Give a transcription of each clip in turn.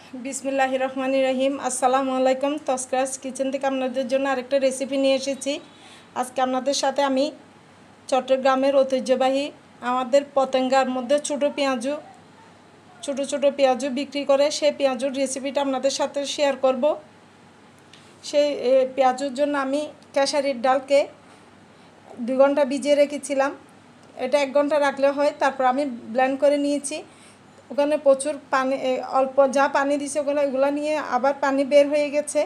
বিসমিল্লাহির রহমানির রহিম। আসসালামু আলাইকুম। তসক্রাস কিচেন থেকে আপনাদের জন্য আরেকটা রেসিপি নিয়ে এসেছি। আজকে আপনাদের সাথে আমি চট্টগ্রামের ঐতিহ্যবাহী আমাদের পতেঙ্গার মধ্যে ছোট পেঁয়াজু বিক্রি করে সেই পেঁয়াজুর রেসিপিটা আপনাদের সাথে শেয়ার করব। সেই পেঁয়াজুর জন্য আমি খেসারির ডালকে 2 ঘন্টা ভিজিয়ে রেখেছিলাম। এটা 1 ঘন্টা রাখলে হয়। তারপর আমি ব্লেন্ড করে নিয়েছি। ওখানে প্রচুর পানি, অল্প যা পানি দিছে ওগুলো নিয়ে আবার পানি বের হয়ে গেছে।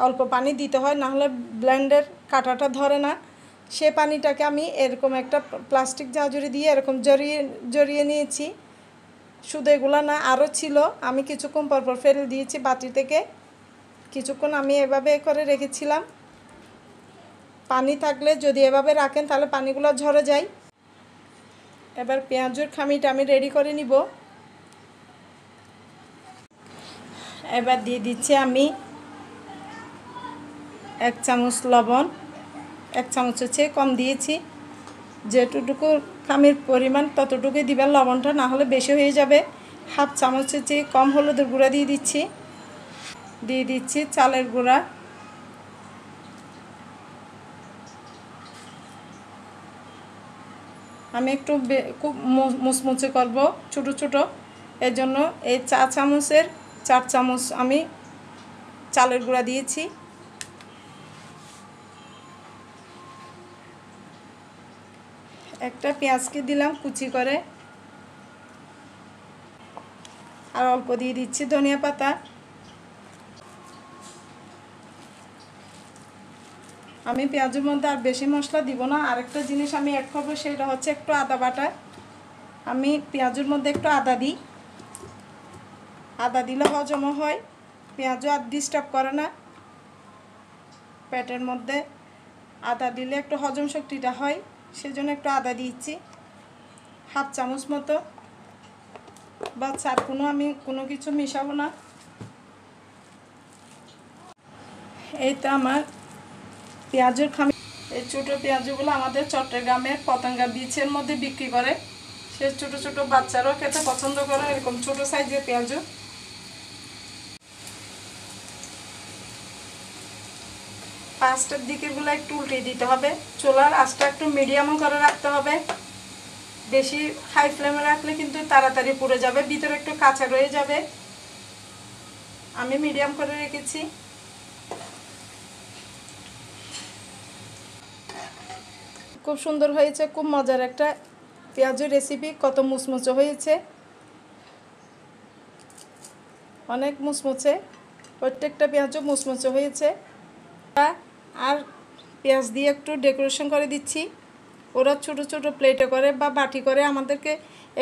অল্প পানি দিতে হয়, নাহলে ব্লেন্ডের কাঁটাটা ধরে না। সে পানিটাকে আমি এরকম একটা প্লাস্টিক ঝাঁঝরি দিয়ে এরকম জড়িয়ে নিয়েছি। শুধু এগুলো না, আরও ছিল, আমি কিছুক্ষণ পরপর ফেলে দিয়েছি বাটি থেকে। কিছুক্ষণ আমি এভাবে করে রেখেছিলাম। পানি থাকলে যদি এভাবে রাখেন তাহলে পানিগুলো ঝরে যায়। এবার পেঁয়াজুর খামিটা আমি রেডি করে নিব। এবার দিয়ে দিচ্ছি আমি 1 চামচ লবণ। 1 চামচের চেয়ে কম দিয়েছি। যেটুকু খামির পরিমাণ ততটুকুই দিবেন লবণটা, না হলে বেশি হয়ে যাবে। 1/2 চামচের চেয়ে কম হলুদের গুঁড়া দিয়ে দিচ্ছি চালের গুঁড়া। আমি একটু খুব মুচমুচে করব ছোটো ছোটো, এর জন্য এই 4 চামচের 4 চামচ আমি চালের গুঁড়া দিয়েছি। একটা পেঁয়াজকে দিলাম কুচি করে, আর অল্প দিয়ে দিচ্ছি ধনিয়া পাতা। আমি পেঁয়াজের মধ্যে আর বেশি মশলা দিব না। আরেকটা জিনিস আমি অ্যাড করবো, সেটা হচ্ছে একটু আদা বাটা। আমি পেঁয়াজের মধ্যে একটু আদা দিই। আদা দিলে হজমও হয়, পেঁয়াজও আর ডিস্টার্ব করে না পেটের মধ্যে। আদা দিলে একটু হজম শক্তিটা হয়, সেজন্য একটু আদা দিচ্ছি 1/2 চামচ মতো। বা চার আমি কোনো কিছু মিশাবো না। এই তো আমার পেঁয়াজের খামি। এই ছোটো পেঁয়াজগুলো আমাদের চট্টগ্রামের পতেঙ্গা বিচের মধ্যে বিক্রি করে। সে ছোটো ছোটো বাচ্চারাও খেতে পছন্দ করে এরকম ছোটো সাইজের পেঁয়াজু। 5টার দিকেরগুলো একটু উল্টে দিতে হবে। চুলার আঁচটা একটু মিডিয়ামও করে রাখতে হবে। বেশি হাই ফ্লেমে রাখলে কিন্তু তাড়াতাড়ি পুড়ে যাবে, ভিতরে একটু কাঁচা রয়ে যাবে। আমি মিডিয়াম করে রেখেছি। খুব সুন্দর হয়েছে, খুব মজার একটা পেঁয়াজের রেসিপি। কত মুচমুচে হয়েছে, অনেক মুচমুচে, প্রত্যেকটা পেঁয়াজও মুচমুচে হয়েছে। আর পেঁয়াজ দিয়ে একটু ডেকোরেশন করে দিচ্ছি। ওরা ছোট ছোট প্লেটে করে বা বাটি করে আমাদেরকে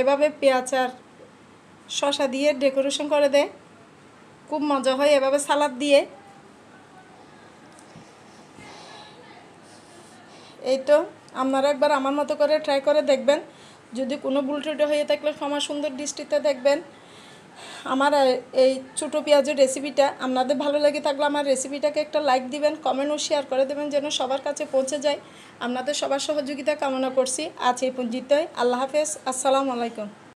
এভাবে পেঁয়াজ আর শসা দিয়ে ডেকোরেশন করে দেয়। খুব মজা হয় এভাবে সালাদ দিয়ে। এই তো আপনারা একবার আমার মতো করে ট্রাই করে দেখবেন। যদি কোনো ভুল ত্রুটি হয়ে থাকলে ক্ষমা সুন্দর দৃষ্টিতে দেখবেন। আমার এই ছোটো পেঁয়াজের রেসিপিটা আপনাদের ভালো লেগে থাকলে আমার রেসিপিটাকে একটা লাইক দিবেন, কমেন্ট ও শেয়ার করে দেবেন, যেন সবার কাছে পৌঁছে যায়। আপনাদের সবার সহযোগিতা কামনা করছি। আজ এই পর্যন্তই। আল্লাহ হাফেজ। আসসালামু আলাইকুম।